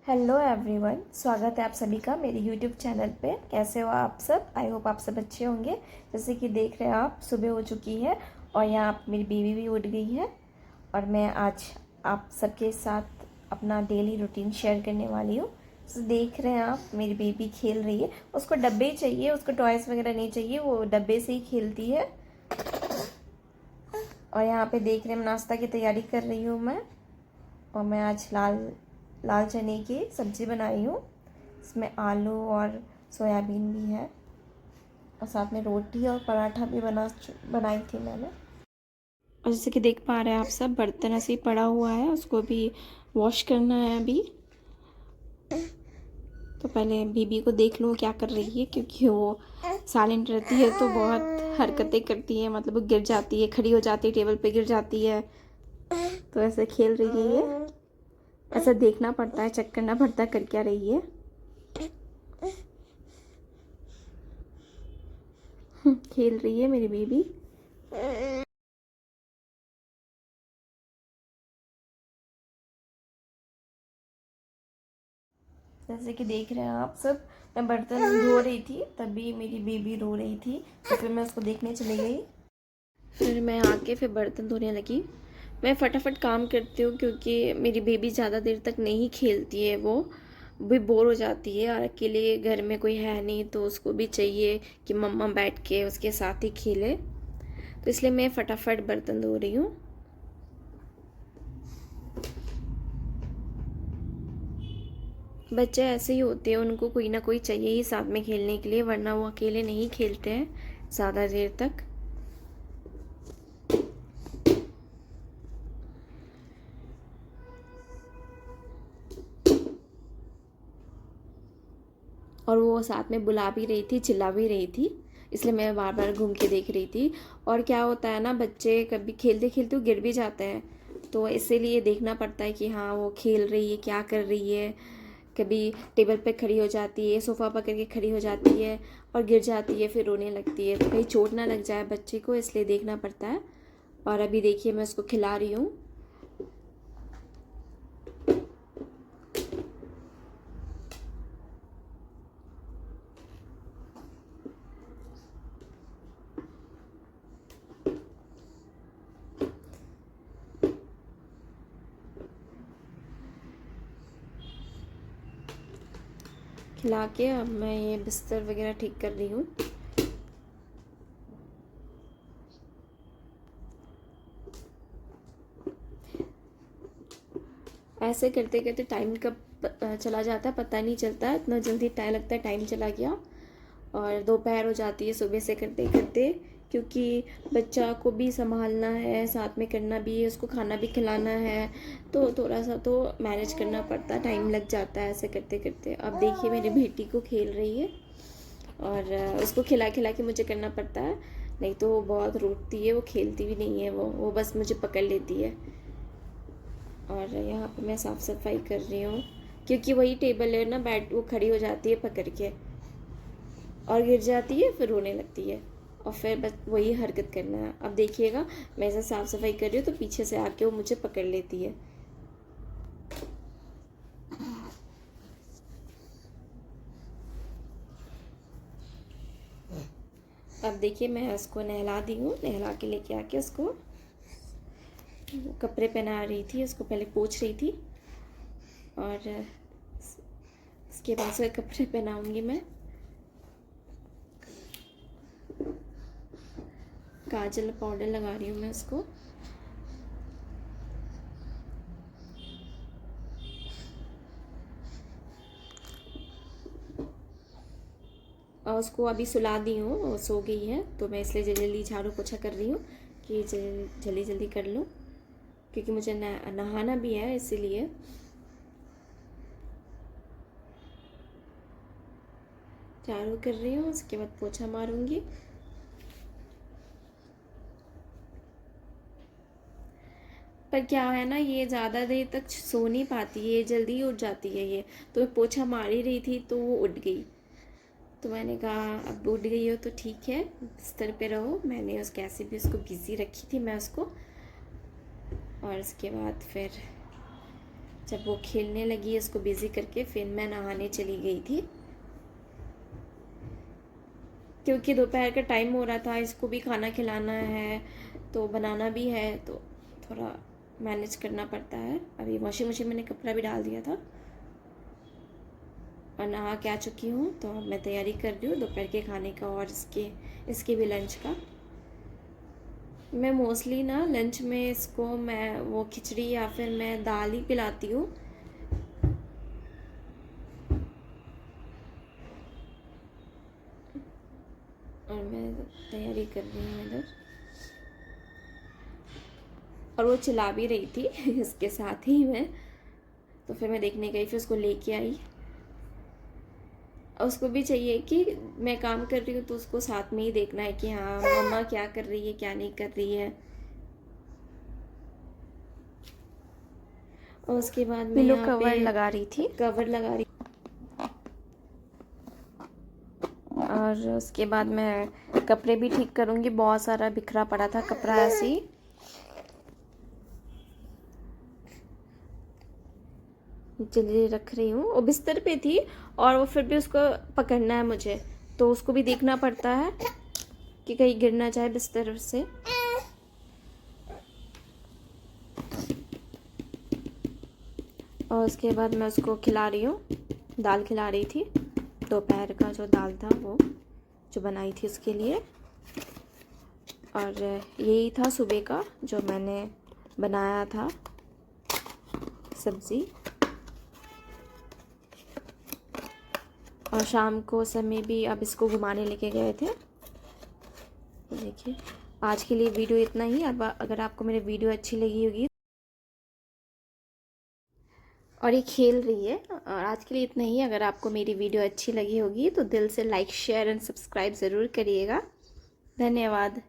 Hello everyone, स्वागत है आप सभी का मेरे यूट्यूब चैनल पे। कैसे हो आप सब? आई होप आप सब अच्छे होंगे। जैसे कि देख रहे हैं आप, सुबह हो चुकी है और यहाँ आप मेरी बेबी भी उठ गई है और मैं आज आप सबके साथ अपना डेली रूटीन शेयर करने वाली हूँ। तो देख रहे हैं आप, मेरी बेबी खेल रही है। उसको डब्बे ही चाहिए, उसको टॉयज़ वगैरह नहीं चाहिए, वो डब्बे से ही खेलती है। और यहाँ पे देख रहे हैं नाश्ता की तैयारी कर रही हूँ मैं। और मैं आज लाल चने की सब्ज़ी बनाई हूँ। इसमें आलू और सोयाबीन भी है और साथ में रोटी और पराठा भी बनाई थी मैंने। और जैसे कि देख पा रहे हैं आप सब, बर्तन ऐसे ही पड़ा हुआ है, उसको भी वॉश करना है अभी। तो पहले बीबी को देख लूँ क्या कर रही है, क्योंकि वो साइलेंट रहती है तो बहुत हरकतें करती है। मतलब वो गिर जाती है, खड़ी हो जाती है, टेबल पे गिर जाती है। तो ऐसे खेल रही है, ऐसा देखना पड़ता है, चेक करना पड़ता है कर क्या रही है। खेल रही है मेरी बेबी। जैसे कि देख रहे हैं आप सब, मैं बर्तन धो रही थी तभी मेरी बेबी रो रही थी, तो फिर मैं उसको देखने चली गई। फिर मैं आके फिर बर्तन धोने लगी। मैं फटाफट काम करती हूँ क्योंकि मेरी बेबी ज़्यादा देर तक नहीं खेलती है, वो भी बोर हो जाती है और अकेले घर में कोई है नहीं, तो उसको भी चाहिए कि मम्मा बैठ के उसके साथ ही खेले। तो इसलिए मैं फटाफट बर्तन धो रही हूँ। बच्चे ऐसे ही होते हैं, उनको कोई ना कोई चाहिए ही साथ में खेलने के लिए, वरना वो अकेले नहीं खेलते हैं ज़्यादा देर तक। और वो साथ में बुला भी रही थी, चिल्ला भी रही थी, इसलिए मैं बार बार घूम के देख रही थी। और क्या होता है ना, बच्चे कभी खेलते खेलते गिर भी जाते हैं, तो इसीलिए देखना पड़ता है कि हाँ वो खेल रही है, क्या कर रही है। कभी टेबल पे खड़ी हो जाती है, सोफ़ा पकड़ के खड़ी हो जाती है और गिर जाती है, फिर रोने लगती है, तो कहीं चोट ना लग जाए बच्चे को, इसलिए देखना पड़ता है। और अभी देखिए मैं उसको खिला रही हूँ। खिला के अब मैं ये बिस्तर वगैरह ठीक कर रही हूँ। ऐसे करते करते टाइम कब चला जाता है पता नहीं चलता, इतना जल्दी टाइम लगता है, टाइम चला गया। और दोपहर हो जाती है सुबह से करते करते, क्योंकि बच्चा को भी संभालना है, साथ में करना भी है, उसको खाना भी खिलाना है, तो थोड़ा सा तो मैनेज करना पड़ता है, टाइम लग जाता है ऐसे करते करते। अब देखिए मेरी बेटी को खेल रही है और उसको खिला खिला के मुझे करना पड़ता है, नहीं तो वो बहुत रोती है, वो खेलती भी नहीं है, वो बस मुझे पकड़ लेती है। और यहाँ पे मैं साफ़ सफाई कर रही हूँ, क्योंकि वही टेबल है ना, बैठ वो खड़ी हो जाती है पकड़ के और गिर जाती है, फिर रोने लगती है और फिर बस वही हरकत करना है। अब देखिएगा मैं ऐसे साफ़ सफाई कर रही हूँ तो पीछे से आके वो मुझे पकड़ लेती है। अब देखिए मैं उसको नहला दी हूँ, नहला के लेके आके उसको कपड़े पहना रही थी, उसको पहले पोंछ रही थी और उसके बाद से कपड़े पहनाऊँगी मैं। काजल पाउडर लगा रही हूँ मैं उसको। और उसको अभी सुला दी हूँ, सो गई है, तो मैं इसलिए जल्दी जल्दी झाड़ू पोछा कर रही हूँ कि जल्दी जल्दी कर लूँ, क्योंकि मुझे नहाना भी है, इसीलिए। झाड़ू कर रही हूँ, उसके बाद पोछा मारूंगी। पर क्या है ना, ये ज़्यादा देर तक सो नहीं पाती है, जल्दी उठ जाती है ये। तो मैं पोछा मार ही रही थी तो वो उठ गई, तो मैंने कहा अब उठ गई हो तो ठीक है, बिस्तर पे रहो। मैंने उस कैसे भी उसको बिज़ी रखी थी मैं उसको। और उसके बाद फिर जब वो खेलने लगी इसको बिज़ी करके फिर मैं नहाने चली गई थी, क्योंकि दोपहर का टाइम हो रहा था, इसको भी खाना खिलाना है तो बनाना भी है, तो थोड़ा मैनेज करना पड़ता है। अभी वॉशिंग मशीन मैंने कपड़ा भी डाल दिया था और नहा के आ चुकी हूँ, तो अब मैं तैयारी कर रही हूँ दोपहर के खाने का और इसके भी लंच का। मैं मोस्टली ना लंच में इसको मैं वो खिचड़ी या फिर मैं दाल ही पिलाती हूँ। और मैं तैयारी कर रही हूँ इधर, और वो चिल्ला भी रही थी इसके साथ ही मैं, तो फिर मैं देखने गई, फिर उसको लेके आई। और उसको भी चाहिए कि मैं काम कर रही हूँ तो उसको साथ में ही देखना है कि हाँ मम्मा क्या कर रही है क्या नहीं कर रही है। और उसके बाद मैं यहाँ कवर लगा रही थी, कवर लगा रही, और उसके बाद मैं कपड़े भी ठीक करूँगी। बहुत सारा बिखरा पड़ा था कपड़ा ऐसे ही। चलिए रख रही हूँ, वो बिस्तर पे थी और वो फिर भी उसको पकड़ना है मुझे, तो उसको भी देखना पड़ता है कि कहीं गिर ना जाए बिस्तर से। और उसके बाद मैं उसको खिला रही हूँ, दाल खिला रही थी, दोपहर का जो दाल था वो जो बनाई थी उसके लिए। और यही था सुबह का जो मैंने बनाया था सब्ज़ी। और शाम को समय भी अब इसको घुमाने लेके गए थे। तो देखिए आज के लिए वीडियो इतना ही। अब अगर आपको मेरी वीडियो अच्छी लगी होगी, और ये खेल रही है, और आज के लिए इतना ही। अगर आपको मेरी वीडियो अच्छी लगी होगी तो दिल से लाइक शेयर एंड सब्सक्राइब ज़रूर करिएगा। धन्यवाद।